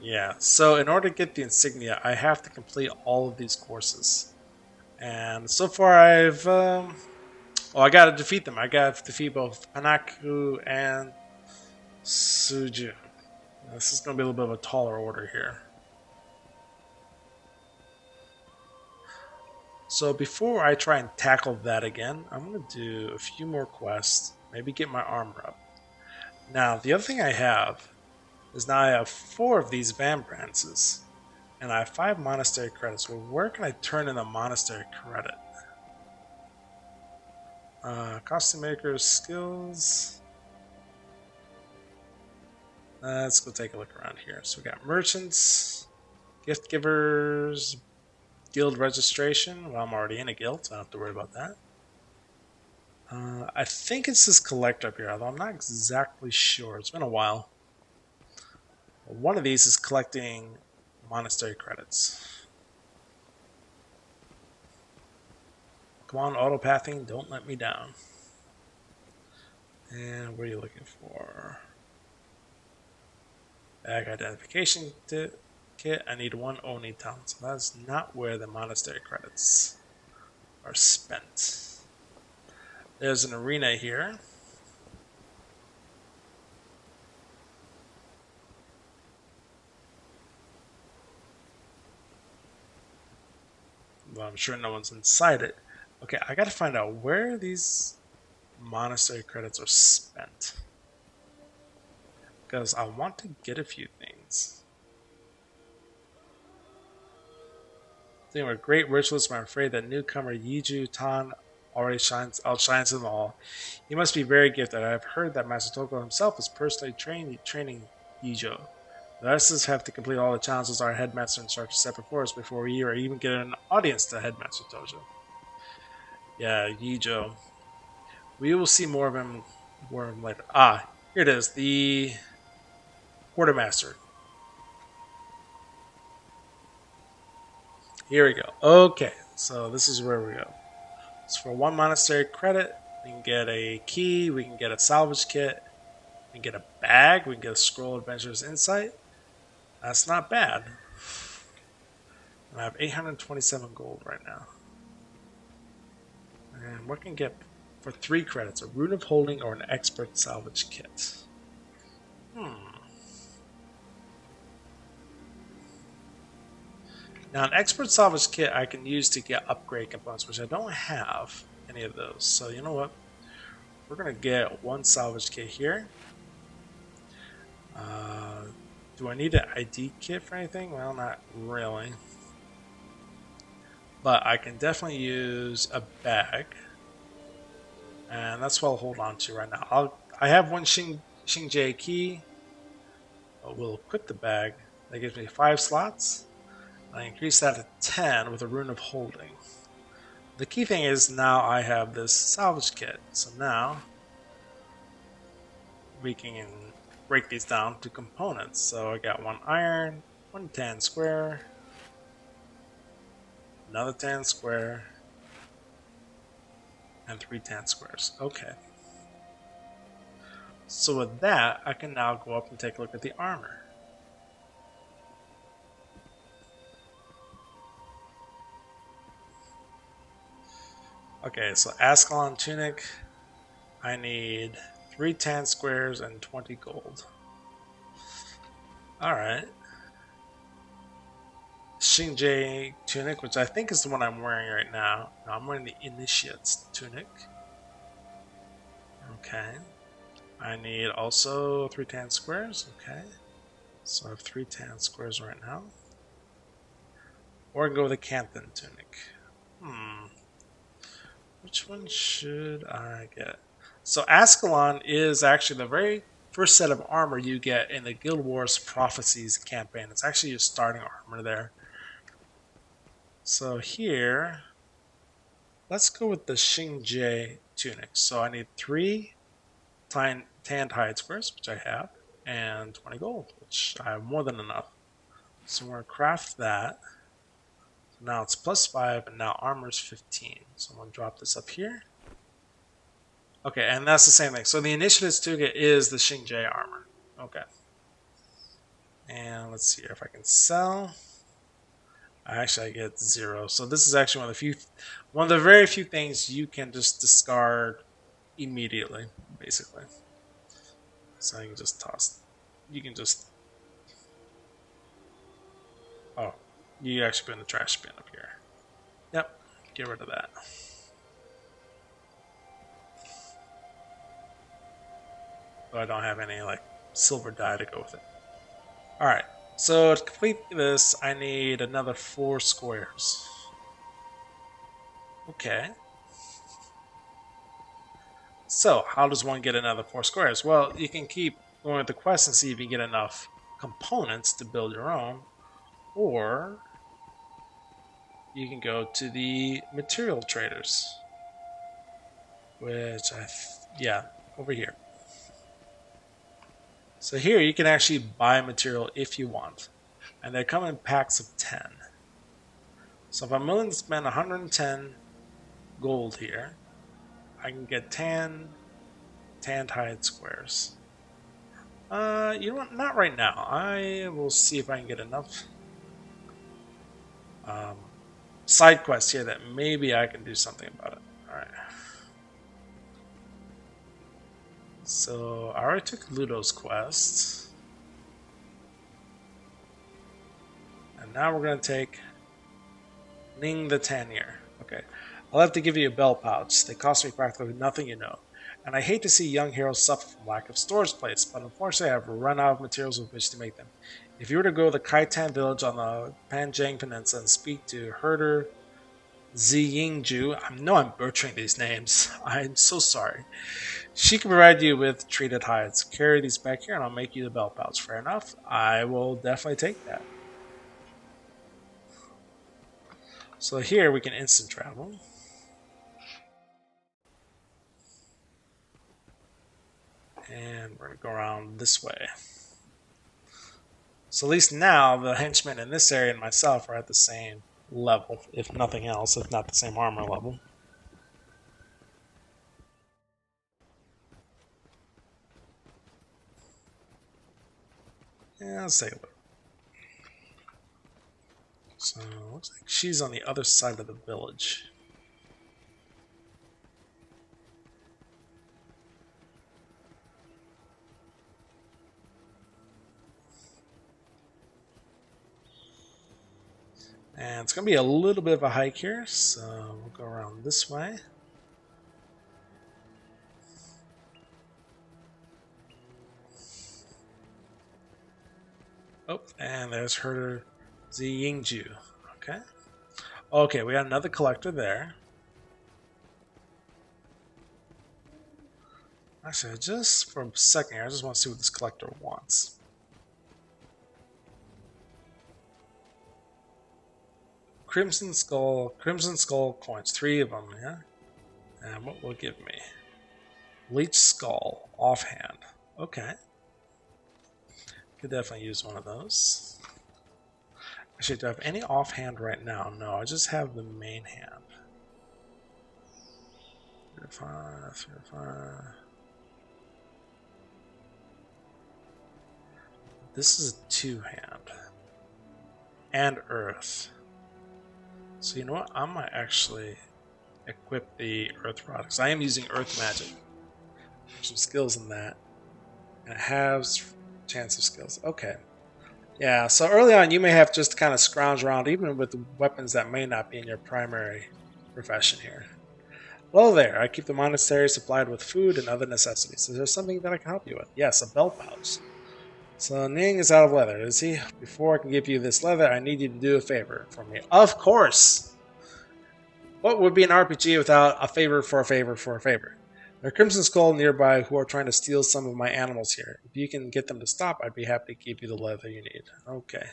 Yeah, so in order to get the insignia, I have to complete all of these courses. And so far I've... well, I gotta defeat them. I gotta defeat both Panaku and Suju. This is going to be a little bit of a taller order here. So before I try and tackle that again, I'm going to do a few more quests, maybe get my armor up. Now, the other thing I have is now I have 4 of these Vambrances, and I have 5 monastery credits. Well, where can I turn in a monastery credit? Costume maker's skills. Let's go take a look around here. So we got merchants, gift givers, guild registration. Well, I'm already in a guild, so I don't have to worry about that. I think it's this collector up here, although I'm not exactly sure. It's been a while. One of these is collecting monastery credits. Come on, autopathing, don't let me down. And what are you looking for? Bag identification kit. I need 1 Oni town, so that's not where the monastery credits are spent. There's an arena here. Well, I'm sure no one's inside it. Okay, I gotta find out where these monastery credits are spent. Because I want to get a few things. They were great ritualists, but I'm afraid that newcomer Yiju Tan already outshines them all. He must be very gifted. I've heard that Master Toko himself is personally training Yijo. The rest of us have to complete all the challenges our headmaster instructor set before us before we even get an audience to Headmaster Tojo. Yeah, Yijo. We will see more of him later. Ah, here it is. The Quartermaster. Here we go. Okay, so this is where we go. So for 1 monastery credit, we can get a key, we can get a salvage kit, we can get a bag, we can get a scroll adventurer's insight. That's not bad. And I have 827 gold right now. And what can I get for 3 credits? A rune of holding or an expert salvage kit? Now, an expert salvage kit I can use to get upgrade components, which I don't have any of those. So you know what? We're going to get 1 salvage kit here. Do I need an ID kit for anything? Well, not really. But I can definitely use a bag. And that's what I'll hold on to right now. I have 1 Xingjie key. But we'll equip the bag. That gives me 5 slots. I increase that to 10 with a rune of holding. The key thing is now I have this salvage kit. So now we can break these down to components. So I got 1 iron, 1 tan square, another tan square, and 3 tan squares. Okay. So with that, I can now go up and take a look at the armor. Okay, so Ascalon tunic, I need 3 tan squares and 20 gold. Alright. Xingjie tunic, which I think is the one I'm wearing right now. No, I'm wearing the Initiate's tunic. Okay. I need also 3 tan squares. Okay. So I have 3 tan squares right now. Or I can go with the Canthan tunic. Which one should I get? So Ascalon is actually the very first set of armor you get in the Guild Wars Prophecies campaign. It's actually your starting armor there. So here, let's go with the Xingjie tunic. So I need 3 tanned hide squares, which I have, and 20 gold, which I have more than enough. So we're going to craft that. So now it's +5, and now armor's 15. So I'm going to drop this up here. Okay, and that's the same thing. So the Initiative's tunic is the Xingjie armor. Okay. And let's see if I can sell. Actually, I get 0. So this is actually one of the very few things you can just discard immediately, basically. So you can just toss. You can just. Oh, you actually put in the trash bin up here. Yep, get rid of that. So I don't have any like silver dye to go with it. Alright, so to complete this, I need another 4 squares. Okay. So, how does one get another 4 squares? Well, you can keep going with the quest and see if you get enough components to build your own, or you can go to the material traders, which yeah, over here. So here you can actually buy material if you want, and they come in packs of 10. So if I'm willing to spend 110 gold here, I can get tanned hide squares. You know what? Not right now. I will see if I can get enough side quests here that maybe I can do something about it. Alright. So I already took Ludo's quest. And now we're going to take Ning the Tannier. Okay. I'll have to give you a bell pouch. They cost me practically nothing, you know. And I hate to see young heroes suffer from lack of storage space, but unfortunately I've run out of materials with which to make them. If you were to go to the Kaitan village on the Panjang Peninsula and speak to herder Ziyingju, I know I'm butchering these names, I'm so sorry. She can provide you with treated hides. Carry these back here and I'll make you the bell pouch. Fair enough. I will definitely take that. So here we can instant travel. And we're going to go around this way. So at least now the henchmen in this area and myself are at the same level, if nothing else, if not the same armor level. Yeah, let's take a look. So, looks like she's on the other side of the village. And it's going to be a little bit of a hike here, so we'll go around this way. Oh, and there's her Ziyingju. Okay. Okay, we got another collector there. Actually, just for a second here, I just want to see what this collector wants. Crimson Skull coins, 3 of them, yeah? And what will it give me? Leech Skull, offhand. Okay. Could definitely use one of those. Actually, do I have any offhand right now? No, I just have the main hand. 3 to 5, 3 to 5. This is a 2-hand. And earth. So you know what? I might actually equip the earth products. I am using earth magic. There's some skills in that. And it has chance of skills. Okay. Yeah, so early on you may have just kind of scrounge around even with weapons that may not be in your primary profession here. Well there, I keep the monastery supplied with food and other necessities. Is there something that I can help you with? Yes, a belt pouch. So Ning is out of leather, is he? Before I can give you this leather, I need you to do a favor for me. Of course! What would be an RPG without a favor for a favor for a favor? There are Crimson Skull nearby who are trying to steal some of my animals here. If you can get them to stop, I'd be happy to give you the leather you need. Okay.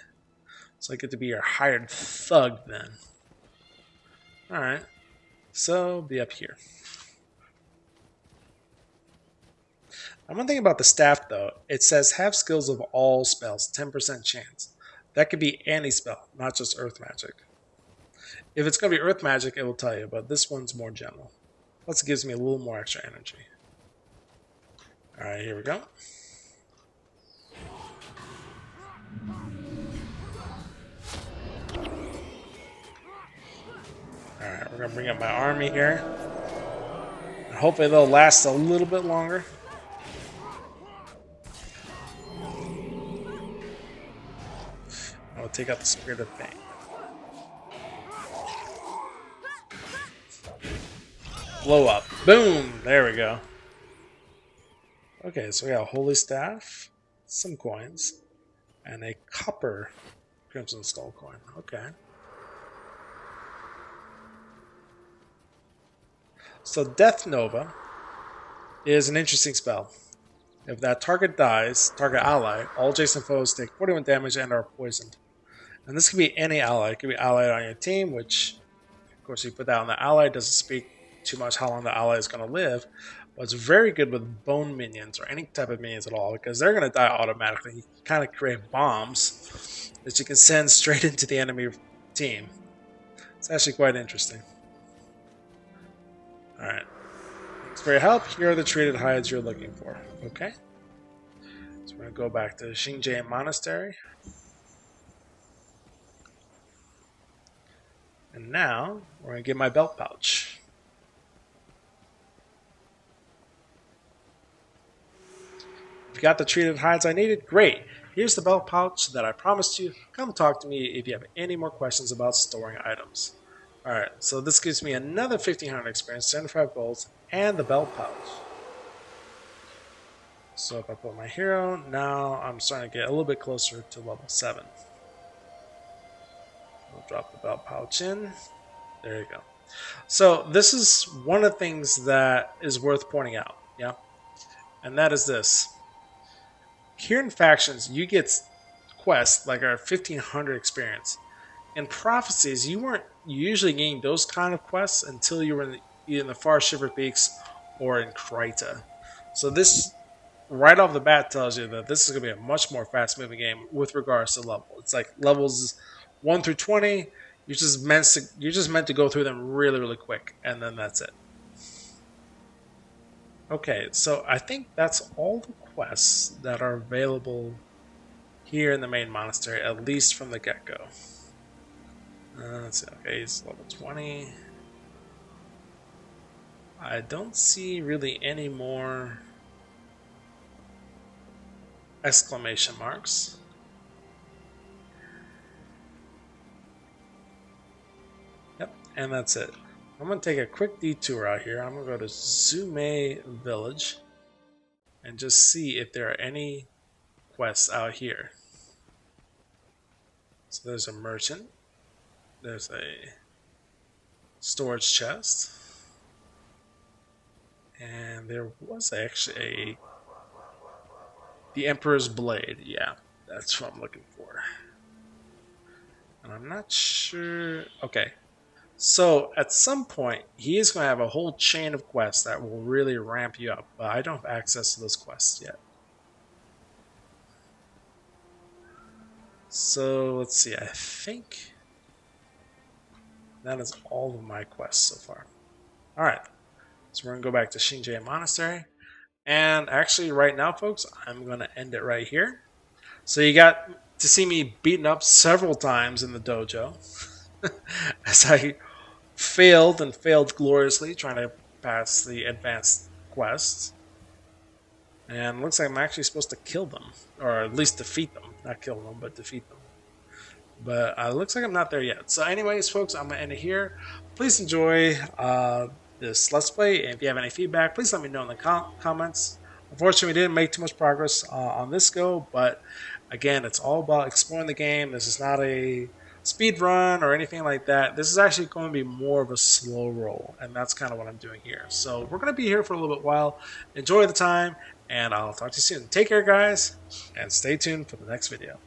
So I get to be your hired thug then. Alright. So, be up here. Now, one thing about the staff, though, it says have skills of all spells, 10% chance. That could be any spell, not just earth magic. If it's going to be earth magic, it will tell you, but this one's more general. Plus, it gives me a little more extra energy. Alright, here we go. Alright, we're going to bring up my army here. And hopefully they'll last a little bit longer. I'll take out the Spirit of Pain. Blow up. Boom! There we go. Okay, so we got a Holy Staff, some coins, and a copper Crimson Skull coin. Okay. So Death Nova is an interesting spell. If that target dies, target ally, all adjacent foes take 41 damage and are poisoned. And this could be any ally. It could be allied on your team, which, of course, you put that on the ally. It doesn't speak too much how long the ally is going to live. But it's very good with bone minions or any type of minions at all because they're going to die automatically. You kind of create bombs that you can send straight into the enemy team. It's actually quite interesting. Alright. Thanks for your help. Here are the treated hides you're looking for. Okay. So we're going to go back to Xingjian Monastery. And now, we're going to get my belt pouch. If you got the treated hides I needed, great. Here's the belt pouch that I promised you. Come talk to me if you have any more questions about storing items. Alright, so this gives me another 1500 experience, 75 gold, and the belt pouch. So if I put my hero, now I'm starting to get a little bit closer to level 7. I'll drop the belt pouch in. There you go. So this is one of the things that is worth pointing out, yeah? And that is this. Here in Factions, you get quests like our 1500 experience. In Prophecies, you weren't usually getting those kind of quests until you were in the Far Shiver Peaks or in Kryta. So this, right off the bat, tells you that this is going to be a much more fast-moving game with regards to level. It's like levels 1 through 20, You're just meant to go through them really, really quick, and then that's it. Okay, so I think that's all the quests that are available here in the main monastery, at least from the get-go. Let's see. Okay, he's level 20. I don't see really any more exclamation marks. Yep, and that's it. I'm going to take a quick detour out here. I'm going to go to Zume Village and just see if there are any quests out here. So there's a merchant. There's a storage chest. And there was actually the Emperor's Blade. Yeah, that's what I'm looking for. And I'm not sure. Okay. So at some point, he is going to have a whole chain of quests that will really ramp you up. But I don't have access to those quests yet. So let's see. I think that is all of my quests so far. All right. So we're going to go back to Shinjie Monastery. And actually, right now, folks, I'm going to end it right here. So you got to see me beaten up several times in the dojo as I failed and failed gloriously trying to pass the advanced quests. And it looks like I'm actually supposed to kill them, or at least defeat them. Not kill them, but defeat them. But it looks like I'm not there yet. So anyways, folks, I'm going to end it here. Please enjoy this Let's Play. And if you have any feedback, please let me know in the comments. Unfortunately, we didn't make too much progress on this go, but again, it's all about exploring the game. This is not a speed run or anything like that. This is actually going to be more of a slow roll, and that's kind of what I'm doing here. So we're going to be here for a little bit while. Enjoy the time, and I'll talk to you soon. Take care, guys, and stay tuned for the next video.